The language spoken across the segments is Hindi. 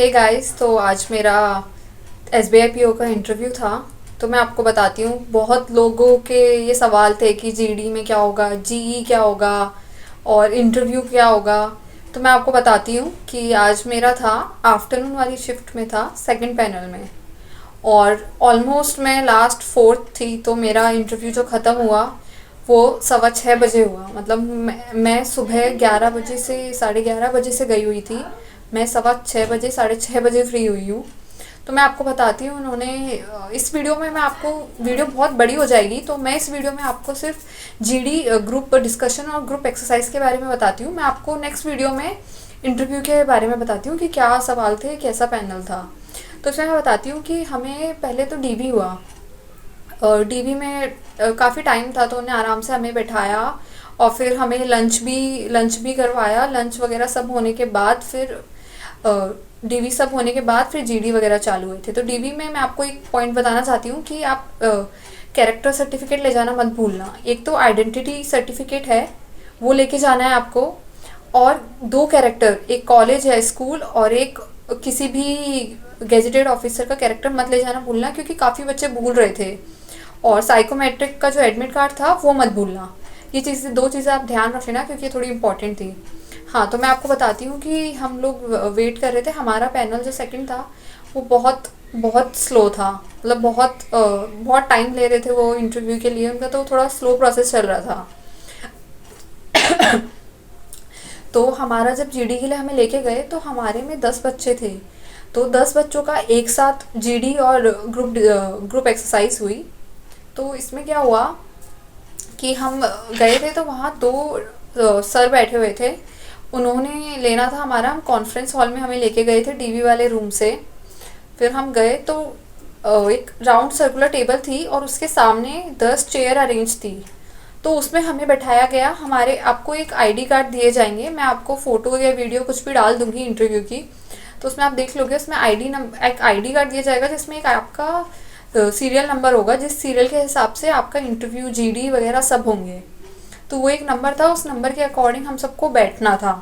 हे गाइस, तो आज मेरा एसबीआई पीओ का इंटरव्यू था। तो मैं आपको बताती हूँ, बहुत लोगों के ये सवाल थे कि जीडी में क्या होगा, जीई क्या होगा और इंटरव्यू क्या होगा। तो मैं आपको बताती हूँ कि आज मेरा था, आफ्टरनून वाली शिफ्ट में था, सेकंड पैनल में। और ऑलमोस्ट मैं लास्ट फोर्थ थी, तो मेरा इंटरव्यू जो ख़त्म हुआ वो 6:15 बजे हुआ। मतलब मैं सुबह 11 बजे से 11:30 बजे से गई हुई थी। मैं 6:15 6:30 फ्री हुई हूँ। तो मैं आपको बताती हूँ उन्होंने इस वीडियो में, मैं आपको, वीडियो बहुत बड़ी हो जाएगी, तो मैं इस वीडियो में आपको सिर्फ जीडी ग्रुप डिस्कशन और ग्रुप एक्सरसाइज के बारे में बताती हूँ। मैं आपको नेक्स्ट वीडियो में इंटरव्यू के बारे में बताती हूँ कि क्या सवाल थे, कैसा पैनल था। तो इसमें मैं बताती हूँ कि हमें पहले तो डीबी हुआ, और डीबी में काफ़ी टाइम था, तो उन्हें आराम से हमें बैठाया और फिर हमें लंच भी करवाया। लंच वगैरह सब होने के बाद फिर डीवी सब होने के बाद फिर जीडी वगैरह चालू हुए थे। तो डीवी में मैं आपको एक पॉइंट बताना चाहती हूँ कि आप कैरेक्टर सर्टिफिकेट ले जाना मत भूलना। एक तो आइडेंटिटी सर्टिफिकेट है, वो लेके जाना है आपको। और दो कैरेक्टर, एक कॉलेज है, स्कूल, और एक किसी भी गेजेटेड ऑफिसर का कैरेक्टर मत ले जाना भूलना, क्योंकि काफ़ी बच्चे भूल रहे थे। और साइकोमेट्रिक का जो एडमिट कार्ड था वो मत भूलना। ये चीज़ें, दो चीज़ें आप ध्यान रख लेना, क्योंकि ये थोड़ी इंपॉर्टेंट थी। हाँ, तो मैं आपको बताती हूँ कि हम लोग वेट कर रहे थे। हमारा पैनल जो सेकंड था वो बहुत बहुत स्लो था। मतलब बहुत टाइम ले रहे थे वो इंटरव्यू के लिए। उनका तो थोड़ा स्लो प्रोसेस चल रहा था। तो हमारा जब जीडी के लिए हमें लेके गए, तो हमारे में 10 बच्चे थे। तो 10 बच्चों का एक साथ जीडी और ग्रुप एक्सरसाइज हुई। तो इसमें क्या हुआ कि हम गए थे, तो वहाँ दो सर बैठे हुए थे। उन्होंने लेना था हमारा, हम कॉन्फ्रेंस हॉल में हमें लेके गए थे डीवी वाले रूम से। फिर हम गए तो एक राउंड सर्कुलर टेबल थी और उसके सामने 10 चेयर अरेंज थी। तो उसमें हमें बैठाया गया। हमारे आपको एक आईडी कार्ड दिए जाएंगे, मैं आपको फ़ोटो या वीडियो कुछ भी डाल दूंगी इंटरव्यू की, तो उसमें आप देख लोगे। उसमें एक आईडी कार्ड दिया जाएगा, जिसमें एक आपका सीरियल नंबर होगा, जिस सीरियल के हिसाब से आपका इंटरव्यू जीडी वगैरह सब होंगे। तो वो एक नंबर था, उस नंबर के अकॉर्डिंग हम सबको बैठना था।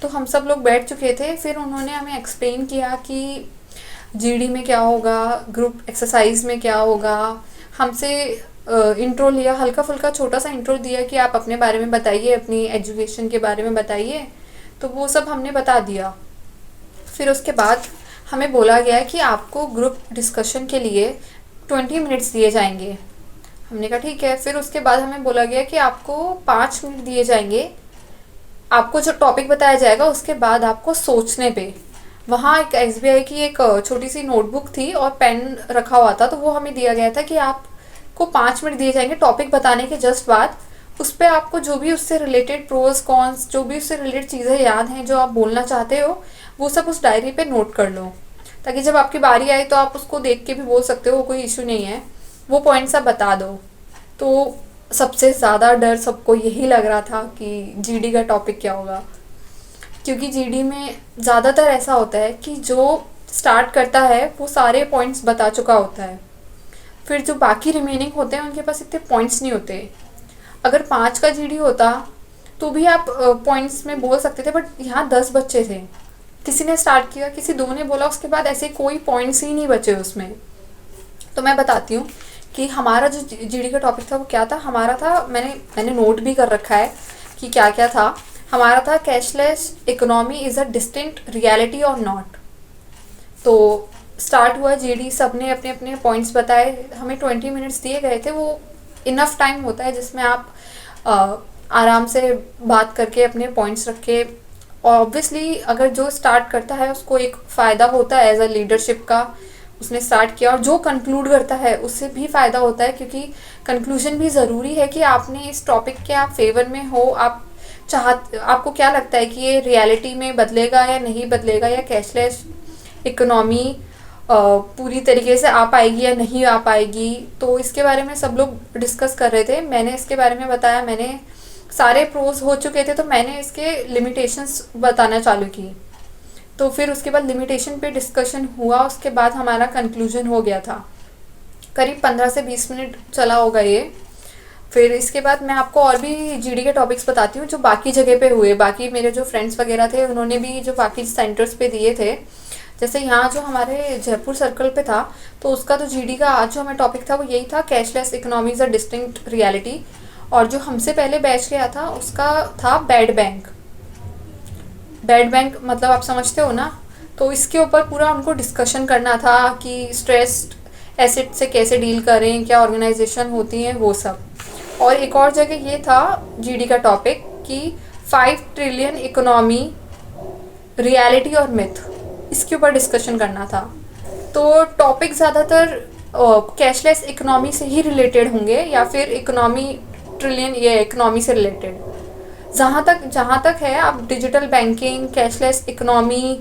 तो हम सब लोग बैठ चुके थे। फिर उन्होंने हमें एक्सप्लेन किया कि जीडी में क्या होगा, ग्रुप एक्सरसाइज में क्या होगा। हमसे इंट्रो लिया, हल्का फुल्का छोटा सा इंट्रो दिया कि आप अपने बारे में बताइए, अपनी एजुकेशन के बारे में बताइए। तो वो सब हमने बता दिया। फिर उसके बाद हमें बोला गया कि आपको ग्रुप डिस्कशन के लिए 20 मिनट्स दिए जाएंगे। हमने कहा ठीक है। फिर उसके बाद हमें बोला गया कि आपको 5 मिनट दिए जाएंगे। आपको जो टॉपिक बताया जाएगा उसके बाद आपको सोचने पे, वहाँ एक एसबीआई की एक छोटी सी नोटबुक थी और पेन रखा हुआ था, तो वो हमें दिया गया था कि आपको 5 मिनट दिए जाएंगे टॉपिक बताने के जस्ट बाद। उस पर आपको जो भी उससे रिलेटेड प्रोज कॉन्स, जो भी उससे रिलेटेड चीज़ें याद हैं जो आप बोलना चाहते हो, वो सब उस डायरी पे नोट कर लो, ताकि जब आपकी बारी आए तो आप उसको देख के भी बोल सकते हो, कोई इशू नहीं है। वो पॉइंट्स आप बता दो। तो सबसे ज़्यादा डर सबको यही लग रहा था कि जीडी का टॉपिक क्या होगा, क्योंकि जीडी में ज़्यादातर ऐसा होता है कि जो स्टार्ट करता है वो सारे पॉइंट्स बता चुका होता है। फिर जो बाकी रिमेनिंग होते हैं उनके पास इतने पॉइंट्स नहीं होते। अगर 5 का जीडी होता तो भी आप पॉइंट्स में बोल सकते थे, बट यहाँ 10 बच्चे थे। किसी ने स्टार्ट किया, किसी दो ने बोला, उसके बाद ऐसे कोई पॉइंट्स ही नहीं बचे उसमें। तो मैं बताती हूँ कि हमारा जो जीडी का टॉपिक था वो क्या था। हमारा था, मैंने नोट भी कर रखा है कि क्या क्या था। हमारा था cashless economy is a distinct reality और नॉट। तो स्टार्ट हुआ जीडी, सब ने अपने अपने पॉइंट्स बताए। हमें 20 मिनट्स दिए गए थे। वो इनफ टाइम होता है जिसमें आप आराम से बात करके अपने पॉइंट्स रख के, ऑब्वियसली अगर जो स्टार्ट करता है उसको एक फ़ायदा होता है एज अ लीडरशिप का, उसने स्टार्ट किया। और जो कंक्लूड करता है उससे भी फ़ायदा होता है, क्योंकि कंक्लूजन भी ज़रूरी है कि आपने इस टॉपिक के आप फेवर में हो। आपको क्या लगता है कि ये रियलिटी में बदलेगा या नहीं बदलेगा, या कैशलेस इकोनॉमी पूरी तरीके से आ पाएगी या नहीं आ पाएगी। तो इसके बारे में सब लोग डिस्कस कर रहे थे। मैंने इसके बारे में बताया, मैंने सारे प्रोज हो चुके थे, तो मैंने इसके लिमिटेशंस बताना चालू की। तो फिर उसके बाद लिमिटेशन पे डिस्कशन हुआ। उसके बाद हमारा कंक्लूजन हो गया था। करीब 15 से 20 मिनट चला होगा ये। फिर इसके बाद मैं आपको और भी जीडी के टॉपिक्स बताती हूँ जो बाकी जगह पे हुए। बाकी मेरे जो फ्रेंड्स वगैरह थे उन्होंने भी जो बाकी सेंटर्स पे दिए थे, जैसे यहाँ जो हमारे जयपुर सर्कल पे था, तो उसका तो जीडी का आज जो हमें टॉपिक था वो यही था, cashless economy is a distinct reality. और जो हमसे पहले बैच गया था उसका था बैड बैंक। बैड बैंक मतलब आप समझते हो ना। तो इसके ऊपर पूरा उनको डिस्कशन करना था कि स्ट्रेस्ड एसेट से कैसे डील करें, क्या ऑर्गेनाइजेशन होती हैं, वो सब। और एक और जगह ये था जीडी का टॉपिक कि 5 ट्रिलियन इकोनॉमी, रियलिटी और मिथ, इसके ऊपर डिस्कशन करना था। तो टॉपिक ज़्यादातर कैशलेस इकोनॉमी से ही रिलेटेड होंगे या फिर इकोनॉमी ट्रिलियन ये इकोनॉमी से रिलेटेड। जहाँ तक है, आप डिजिटल बैंकिंग, कैशलेस इकोनॉमी,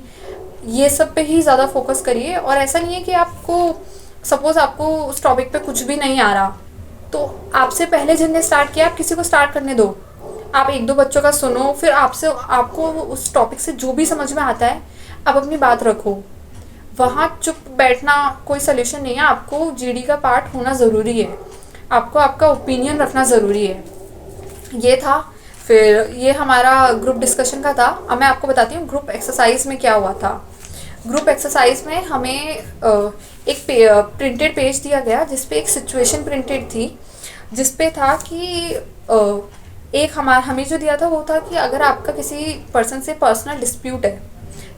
ये सब पे ही ज़्यादा फोकस करिए। और ऐसा नहीं है कि आपको सपोज़ आपको उस टॉपिक पे कुछ भी नहीं आ रहा, तो आपसे पहले जिनने स्टार्ट किया आप किसी को स्टार्ट करने दो। आप एक दो बच्चों का सुनो, फिर आपको उस टॉपिक से जो भी समझ में आता है आप अपनी बात रखो। वहाँ चुप बैठना कोई सलूशन नहीं है। आपको जीडी का पार्ट होना ज़रूरी है, आपको आपका ओपिनियन रखना ज़रूरी है। ये था। फिर ये हमारा ग्रुप डिस्कशन का था। अब मैं आपको बताती हूँ ग्रुप एक्सरसाइज में क्या हुआ था। ग्रुप एक्सरसाइज में हमें एक प्रिंटेड पेज दिया गया जिसपे एक सिचुएशन प्रिंटेड थी, जिसपे था कि एक हमें जो दिया था वो था कि अगर आपका किसी पर्सन से पर्सनल डिस्प्यूट है,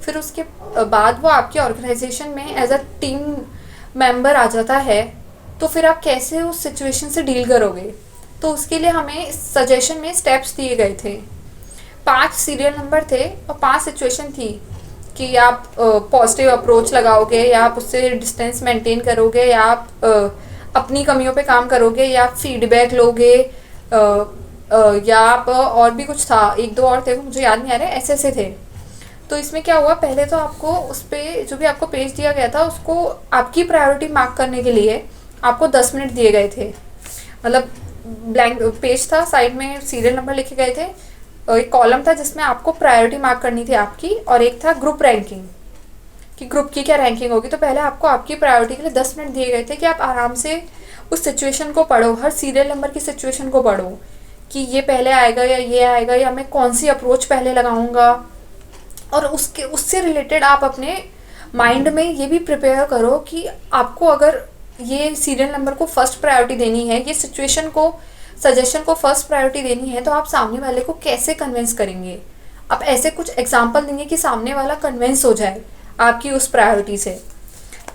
फिर उसके बाद वो आपकी ऑर्गेनाइजेशन में एज अ टीम मेंबर आ जाता है, तो फिर आप कैसे उस सिचुएशन से डील करोगे। तो उसके लिए हमें सजेशन में स्टेप्स दिए गए थे। 5 सीरियल नंबर थे और 5 सिचुएशन थी कि आप पॉजिटिव अप्रोच लगाओगे, या आप उससे डिस्टेंस मेंटेन करोगे, या आप अपनी कमियों पे काम करोगे, या आप फीडबैक लोगे, या आप और भी कुछ था, एक दो और थे वो मुझे याद नहीं आ रहे, ऐसे ऐसे थे। तो इसमें क्या हुआ, पहले तो आपको उस पर जो भी आपको पेज दिया गया था उसको आपकी प्रायोरिटी मार्क करने के लिए आपको 10 मिनट दिए गए थे। मतलब ब्लैंक पेज था, साइड में सीरियल नंबर लिखे गए थे, एक कॉलम था जिसमें आपको प्रायोरिटी मार्क करनी थी आपकी, और एक था ग्रुप रैंकिंग कि ग्रुप की क्या रैंकिंग होगी। तो पहले आपको आपकी प्रायोरिटी के लिए 10 मिनट दिए गए थे कि आप आराम से उस सिचुएशन को पढ़ो, हर सीरियल नंबर की सिचुएशन को पढ़ो कि ये पहले आएगा या ये आएगा, या मैं कौन सी अप्रोच पहले लगाऊंगा। और उससे रिलेटेड आप अपने माइंड में ये भी प्रिपेयर करो कि आपको अगर ये सीरियल नंबर को फर्स्ट प्रायोरिटी देनी है, ये सिचुएशन को, सजेशन को फर्स्ट प्रायोरिटी देनी है, तो आप सामने वाले को कैसे कन्विंस करेंगे। आप ऐसे कुछ एग्जाम्पल देंगे कि सामने वाला कन्विंस हो जाए आपकी उस प्रायोरिटी से।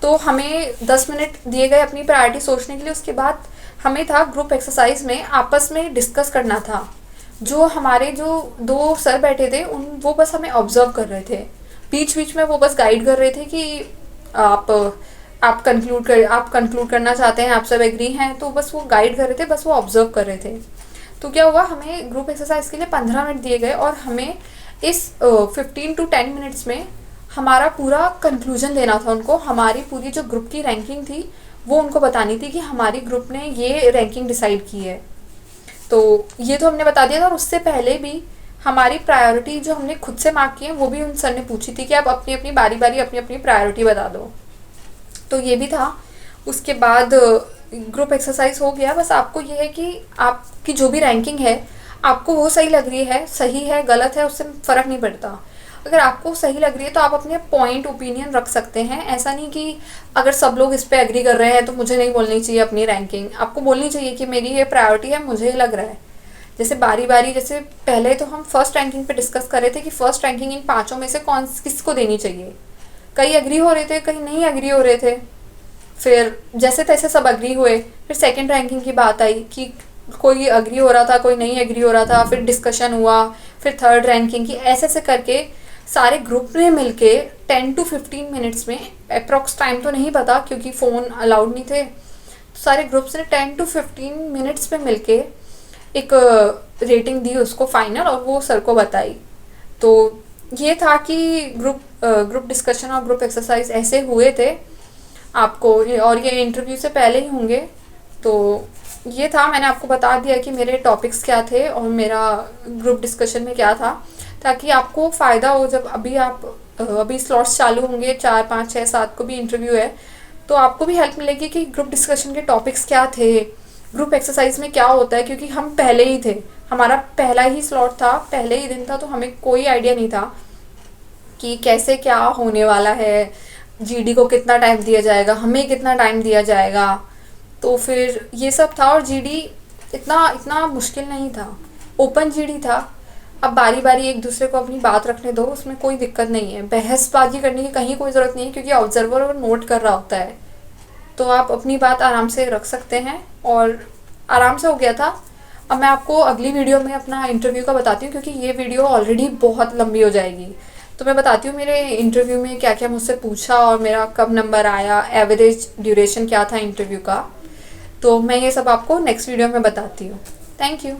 तो हमें 10 मिनट दिए गए अपनी प्रायोरिटी सोचने के लिए। उसके बाद हमें था ग्रुप एक्सरसाइज में आपस में डिस्कस करना था। जो हमारे जो 2 सर बैठे थे वो बस हमें ऑब्जर्व कर रहे थे, बीच बीच में वो बस गाइड कर रहे थे कि आप कंक्लूड करना चाहते हैं, आप सब एग्री हैं, तो बस वो गाइड कर रहे थे, बस वो ऑब्जर्व कर रहे थे। तो क्या हुआ, हमें ग्रुप एक्सरसाइज के लिए 15 मिनट दिए गए और हमें इस 15 to 10 मिनट्स में हमारा पूरा कंक्लूजन देना था उनको। हमारी पूरी जो ग्रुप की रैंकिंग थी वो उनको बतानी थी कि हमारी ग्रुप ने ये रैंकिंग डिसाइड की है। तो ये तो हमने बता दिया था। और उससे पहले भी हमारी प्रायोरिटी जो हमने खुद से मार्क की है वो भी उन सर ने पूछी थी कि आप अपनी अपनी बारी बारी अपनी अपनी प्रायोरिटी बता दो। तो ये भी था। उसके बाद ग्रुप एक्सरसाइज हो गया। बस आपको ये है कि आपकी जो भी रैंकिंग है आपको वो सही लग रही है, सही है गलत है उससे फ़र्क नहीं पड़ता। अगर आपको सही लग रही है तो आप अपने पॉइंट ओपिनियन रख सकते हैं। ऐसा नहीं कि अगर सब लोग इस पे एग्री कर रहे हैं तो मुझे नहीं बोलनी चाहिए अपनी रैंकिंग। आपको बोलनी चाहिए कि मेरी ये प्रायोरिटी है, मुझे लग रहा है। जैसे बारी बारी, जैसे पहले तो हम फर्स्ट रैंकिंग पे डिस्कस कर रहे थे कि फर्स्ट रैंकिंग इन 5 में से किसको देनी चाहिए। कई एग्री हो रहे थे, कहीं नहीं एग्री हो रहे थे। फिर जैसे तैसे सब एग्री हुए। फिर सेकंड रैंकिंग की बात आई कि कोई एग्री हो रहा था, कोई नहीं एग्री हो रहा था। फिर डिस्कशन हुआ। फिर थर्ड रैंकिंग की, ऐसे ऐसे करके सारे ग्रुप ने मिलके 10 to 15 मिनट्स में, अप्रॉक्स टाइम तो नहीं पता क्योंकि फ़ोन अलाउड नहीं थे, तो सारे ग्रुप्स ने 10 to 15 मिनट्स में मिलके एक रेटिंग दी उसको फाइनल, और वो सर को बताई। तो ये था कि ग्रुप डिस्कशन और ग्रुप एक्सरसाइज ऐसे हुए थे आपको, और ये इंटरव्यू से पहले ही होंगे। तो ये था, मैंने आपको बता दिया कि मेरे टॉपिक्स क्या थे और मेरा ग्रुप डिस्कशन में क्या था, ताकि आपको फ़ायदा हो। जब अभी स्लॉट्स चालू होंगे, 4, 5, 6, 7 को भी इंटरव्यू है, तो आपको भी हेल्प मिलेगी कि ग्रुप डिस्कशन के टॉपिक्स क्या थे, ग्रुप एक्सरसाइज में क्या होता है। क्योंकि हम पहले ही थे, हमारा पहला ही स्लॉट था, पहले ही दिन था, तो हमें कोई आइडिया नहीं था कि कैसे क्या होने वाला है, जीडी को कितना टाइम दिया जाएगा, हमें कितना टाइम दिया जाएगा। तो फिर ये सब था, और जीडी इतना इतना मुश्किल नहीं था, ओपन जीडी था। अब बारी बारी एक दूसरे को अपनी बात रखने दो, उसमें कोई दिक्कत नहीं है, बहसबाजी करने की कहीं कोई ज़रूरत नहीं है, क्योंकि ऑब्जर्वर नोट कर रहा होता है। तो आप अपनी बात आराम से रख सकते हैं, और आराम से हो गया था। अब मैं आपको अगली वीडियो में अपना इंटरव्यू का बताती हूँ, क्योंकि ये वीडियो ऑलरेडी बहुत लंबी हो जाएगी। तो मैं बताती हूँ मेरे इंटरव्यू में क्या क्या मुझसे पूछा, और मेरा कब नंबर आया, एवरेज ड्यूरेशन क्या था इंटरव्यू का। तो मैं ये सब आपको नेक्स्ट वीडियो में बताती हूँ। Thank you.